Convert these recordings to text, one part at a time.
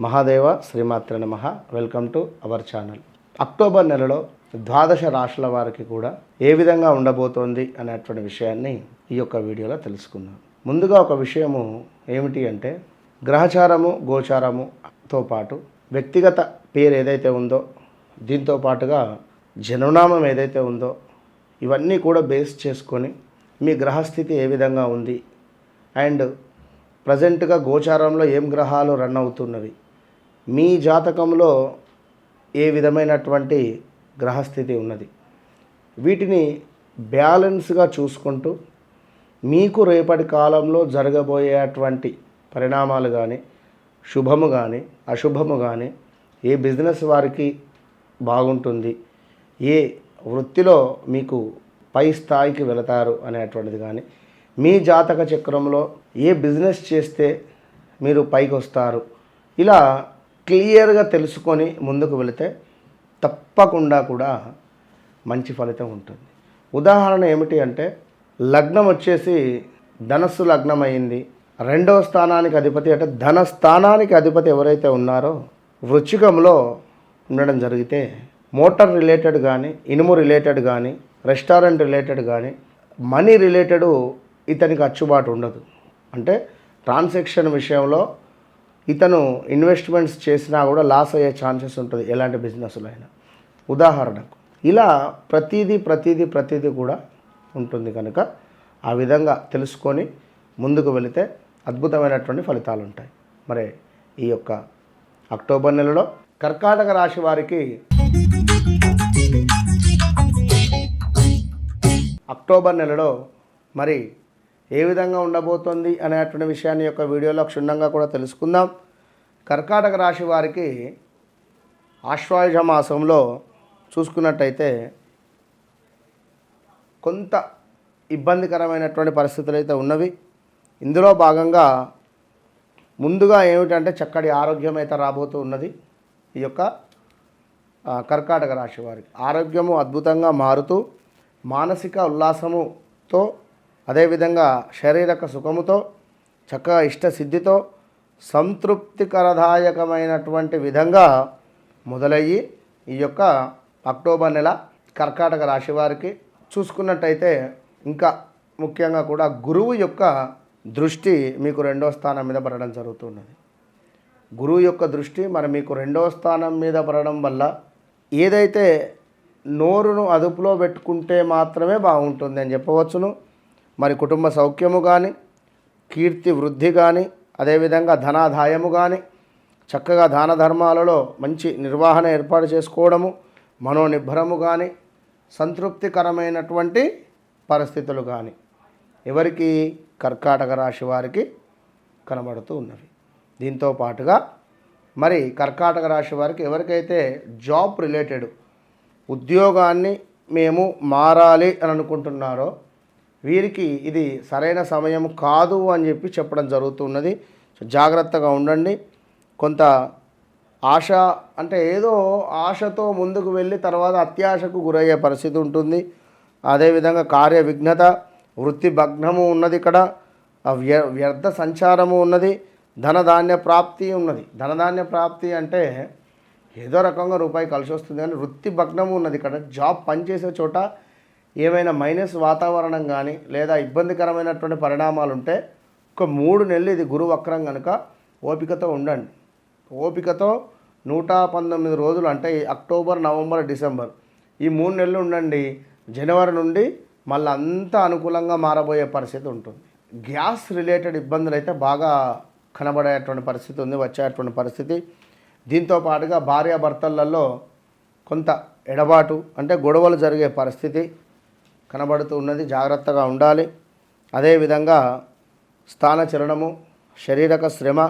మహాదేవ శ్రీమాత్ర నమః. Welcome to our channel. October నెలలో ద్వాదశ రాశుల వారికి కూడా ఏ విధంగా ఉండబోతోంది అనేటువంటి విషయాన్ని ఈ యొక్క వీడియోలో తెలుసుకుందాం. ముందుగా ఒక విషయము ఏమిటి అంటే, గ్రహచారము గోచారముతో పాటు వ్యక్తిగత పేరు ఏదైతే ఉందో, దీంతో పాటుగా జన్మనామం ఏదైతే ఉందో, ఇవన్నీ కూడా బేస్ చేసుకొని మీ గ్రహస్థితి ఏ విధంగా ఉంది అండ్ ప్రజెంట్గా గోచారంలో ఏం గ్రహాలు రన్ అవుతున్నవి, మీ జాతకంలో ఏ విధమైనటువంటి గ్రహస్థితి ఉన్నది, వీటిని బ్యాలెన్స్గా చూసుకుంటూ మీకు రేపటి కాలంలో జరగబోయేటువంటి పరిణామాలు కానీ, శుభము కానీ అశుభము కానీ, ఏ బిజినెస్ వారికి బాగుంటుంది, ఏ వృత్తిలో మీకు పై స్థాయికి వెళతారు అనేటువంటిది కానీ, మీ జాతక చక్రంలో ఏ బిజినెస్ చేస్తే మీరు పైకి వస్తారు, ఇలా క్లియర్గా తెలుసుకొని ముందుకు వెళితే తప్పకుండా కూడా మంచి ఫలితం ఉంటుంది. ఉదాహరణ ఏమిటి అంటే, లగ్నం వచ్చేసి ధనస్సు లగ్నం అయింది, రెండవ స్థానానికి అధిపతి అంటే ధన స్థానానికి అధిపతి ఎవరైతే ఉన్నారో వృచ్చికంలో ఉండడం జరిగితే, మోటార్ రిలేటెడ్ కానీ, ఇనుము రిలేటెడ్ కానీ, రెస్టారెంట్ రిలేటెడ్ కానీ, మనీ రిలేటెడ్ ఇతనికి అచ్చుబాటు ఉండదు. అంటే ట్రాన్సాక్షన్ విషయంలో ఇతను ఇన్వెస్ట్మెంట్స్ చేసినా కూడా లాస్ అయ్యే ఛాన్సెస్ ఉంటుంది, ఎలాంటి బిజినెస్లో అయినా. ఉదాహరణకు ఇలా ప్రతీది కూడా ఉంటుంది. కనుక ఆ విధంగా తెలుసుకొని ముందుకు వెళితే అద్భుతమైనటువంటి ఫలితాలు ఉంటాయి. మరి ఈ యొక్క అక్టోబర్ నెలలో కర్కాటక రాశి వారికి అక్టోబర్ నెలలో మరి ఏ విధంగా ఉండబోతోంది అనేటువంటి విషయాన్ని యొక్క వీడియోలో క్షుణ్ణంగా కూడా తెలుసుకుందాం. కర్కాటక రాశి వారికి ఆశ్వాయుజ మాసంలో చూసుకున్నట్టయితే కొంత ఇబ్బందికరమైనటువంటి పరిస్థితులు అయితే ఉన్నవి. ఇందులో భాగంగా ముందుగా ఏమిటంటే చక్కటి ఆరోగ్యం అయితే రాబోతూ ఉన్నది. ఈ యొక్క కర్కాటక రాశి వారికి ఆరోగ్యము అద్భుతంగా మారుతూ మానసిక ఉల్లాసముతో, అదేవిధంగా శారీరక సుఖముతో, చక్కగా ఇష్టసిద్ధితో, సంతృప్తికరదాయకమైనటువంటి విధంగా మొదలయ్యి ఈ యొక్క అక్టోబర్ నెల కర్కాటక రాశి వారికి చూసుకున్నట్టయితే ఇంకా ముఖ్యంగా కూడా గురువు యొక్క దృష్టి మీకు రెండవ స్థానం మీద పడడం జరుగుతున్నది. గురువు యొక్క దృష్టి మరి మీకు రెండవ స్థానం మీద పడడం వల్ల ఏదైతే నోరును అదుపులో పెట్టుకుంటే మాత్రమే బాగుంటుంది అని చెప్పవచ్చును. మరి కుటుంబ సౌఖ్యము కానీ, కీర్తి వృద్ధి కానీ, అదేవిధంగా ధనాదాయము కానీ, చక్కగా దాన ధర్మాలలో మంచి నిర్వహణ ఏర్పాటు చేసుకోవడము, మనోనిబ్బరము కానీ, సంతృప్తికరమైనటువంటి పరిస్థితులు కానీ ఎవరికి కర్కాటక రాశి వారికి కనబడుతూ ఉన్నవి. దీంతో పాటుగా మరి కర్కాటక రాశి వారికి ఎవరికైతే జాబ్ రిలేటెడ్ ఉద్యోగాన్ని మేము మారాలి అని అనుకుంటున్నారో వీరికి ఇది సరైన సమయం కాదు అని చెప్పి చెప్పడం జరుగుతున్నది. జాగ్రత్తగా ఉండండి. కొంత ఆశ అంటే ఏదో ఆశతో ముందుకు వెళ్ళి తర్వాత అత్యాశకు గురయ్యే పరిస్థితి ఉంటుంది. అదేవిధంగా కార్య విఘ్నత, వృత్తి భగ్నము ఉన్నది. ఇక్కడ వ్యర్థ సంచారము ఉన్నది. ధనధాన్య ప్రాప్తి ఉన్నది. ధనధాన్య ప్రాప్తి అంటే ఏదో రకంగా రూపాయి కలిసి వస్తుంది, కానీ వృత్తి భగ్నము ఉన్నది. ఇక్కడ జాబ్ పనిచేసే చోట ఏమైనా మైనస్ వాతావరణం కానీ లేదా ఇబ్బందికరమైనటువంటి పరిణామాలు ఉంటే ఒక 3 నెలలు ఇది గురు వక్రం కనుక ఓపికతో ఉండండి. ఓపికతో 119 రోజులు అంటే అక్టోబర్, నవంబర్, డిసెంబర్ ఈ 3 నెలలు ఉండండి. జనవరి నుండి మళ్ళీ అంతా అనుకూలంగా మారబోయే పరిస్థితి ఉంటుంది. గ్యాస్ రిలేటెడ్ ఇబ్బందులు అయితే బాగా కనబడేటువంటి పరిస్థితి ఉంది, వచ్చేటువంటి పరిస్థితి. దీంతో పాటుగా భార్యాభర్తలలో కొంత ఎడబాటు అంటే గొడవలు జరిగే పరిస్థితి కనబడుతూ ఉన్నది. జాగ్రత్తగా ఉండాలి. అదేవిధంగా స్థానచలనము, శారీరక శ్రమ,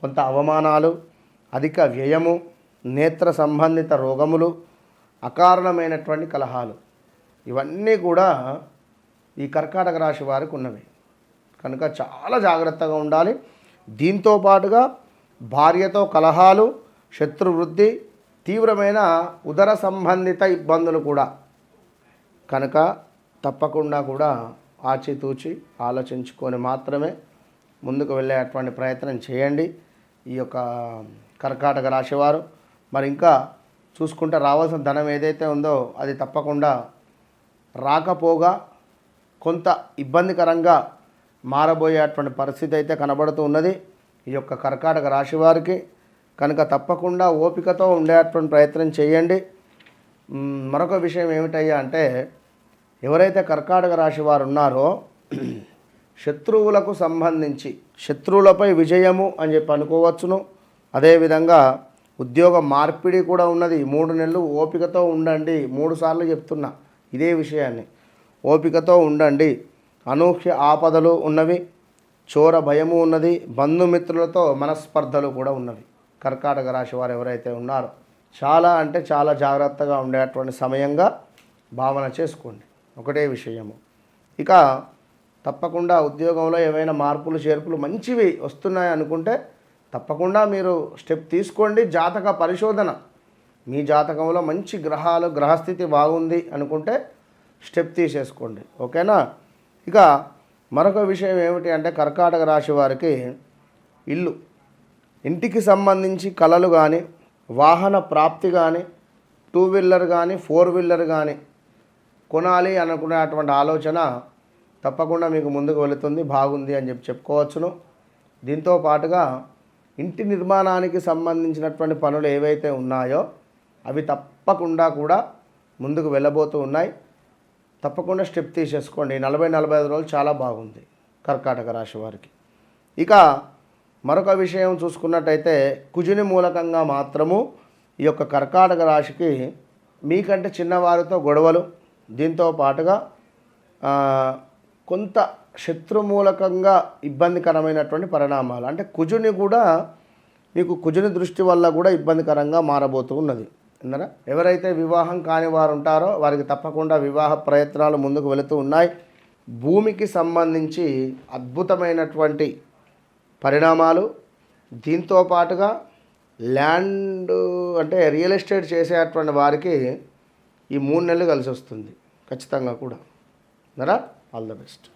కొంత అవమానాలు, అధిక వ్యయము, నేత్ర సంబంధిత రోగములు, అకారణమైనటువంటి కలహాలు, ఇవన్నీ కూడా ఈ కర్కాటక రాశి వారికి ఉన్నవి. కనుక చాలా జాగ్రత్తగా ఉండాలి. దీంతో పాటుగా భార్యతో కలహాలు, శత్రువృద్ధి, తీవ్రమైన ఉదర సంబంధిత ఇబ్బందులు కూడా. కనుక తప్పకుండా కూడా ఆచితూచి ఆలోచించుకొని మాత్రమే ముందుకు వెళ్ళేటువంటి ప్రయత్నం చేయండి. ఈ యొక్క కర్కాటక రాశివారు. మరి ఇంకా చూసుకుంటే రావాల్సిన ధనం ఏదైతే ఉందో అది తప్పకుండా రాకపోగా కొంత ఇబ్బందికరంగా మారబోయేటువంటి పరిస్థితి అయితే కనబడుతూ ఉన్నది ఈ యొక్క కర్కాటక రాశి వారికి. కనుక తప్పకుండా ఓపికతో ఉండేటువంటి ప్రయత్నం చేయండి. మరొక విషయం ఏమిటయ్యా అంటే, ఎవరైతే కర్కాటక రాశి వారు ఉన్నారో శత్రువులకు సంబంధించి శత్రువులపై విజయము అని చెప్పి అనుకోవచ్చును. అదేవిధంగా ఉద్యోగ మార్పిడి కూడా ఉన్నది. 3 నెలలు ఓపికతో ఉండండి. 3 సార్లు చెప్తున్నా ఇదే విషయాన్ని. ఓపికతో ఉండండి. అనూహ్య ఆపదలు ఉన్నవి, చోర భయము ఉన్నది, బంధుమిత్రులతో మనస్పర్ధలు కూడా ఉన్నవి. కర్కాటక రాశి వారు ఎవరైతే ఉన్నారో చాలా అంటే చాలా జాగ్రత్తగా ఉండేటువంటి సమయంగా భావన చేసుకోండి. ఒకటే విషయము. ఇక తప్పకుండా ఉద్యోగంలో ఏవైనా మార్పులు చేర్పులు మంచివి వస్తున్నాయి అనుకుంటే తప్పకుండా మీరు స్టెప్ తీసుకోండి. జాతక పరిశోధన, మీ జాతకంలో మంచి గ్రహస్థితి బాగుంది అనుకుంటే స్టెప్ తీసేసుకోండి. ఓకేనా. ఇక మరొక విషయం ఏమిటి అంటే, కర్కాటక రాశి వారికి ఇంటికి సంబంధించి కలలు కానీ, వాహన ప్రాప్తి కానీ, 2 వీలర్ కానీ 4 వీలర్ కానీ కొనాలి అనుకునేటువంటి ఆలోచన తప్పకుండా మీకు ముందుకు వెళుతుంది, బాగుంది అని చెప్పుకోవచ్చును. దీంతో పాటుగా ఇంటి నిర్మాణానికి సంబంధించినటువంటి పనులు ఏవైతే ఉన్నాయో అవి తప్పకుండా కూడా ముందుకు వెళ్ళబోతూ ఉన్నాయి. తప్పకుండా స్టెప్ తీసేసుకోండి. 40-45 రోజులు చాలా బాగుంది కర్కాటక రాశి వారికి. ఇక మరొక విషయం చూసుకున్నట్టయితే, కుజుని మూలకంగా మాత్రము ఈ యొక్క కర్కాటక రాశికి మీకంటే చిన్నవారితో గొడవలు, దీంతో పాటుగా కొంత శత్రుమూలకంగా ఇబ్బందికరమైనటువంటి పరిణామాలు. అంటే కుజుని కూడా మీకు కుజుని దృష్టి వల్ల కూడా ఇబ్బందికరంగా మారబోతూ ఉన్నది. అన్నారా. ఎవరైతే వివాహం కాని వారు ఉంటారో వారికి తప్పకుండా వివాహ ప్రయత్నాలు ముందుకు వెళుతూ ఉన్నాయి. భూమికి సంబంధించి అద్భుతమైనటువంటి పరిణామాలు, దీంతో పాటుగా ల్యాండ్ అంటే రియల్ ఎస్టేట్ చేసేటువంటి వారికి ఈ 3 నెలలు కలిసి వస్తుంది ఖచ్చితంగా కూడా. అన్నారా. All the best.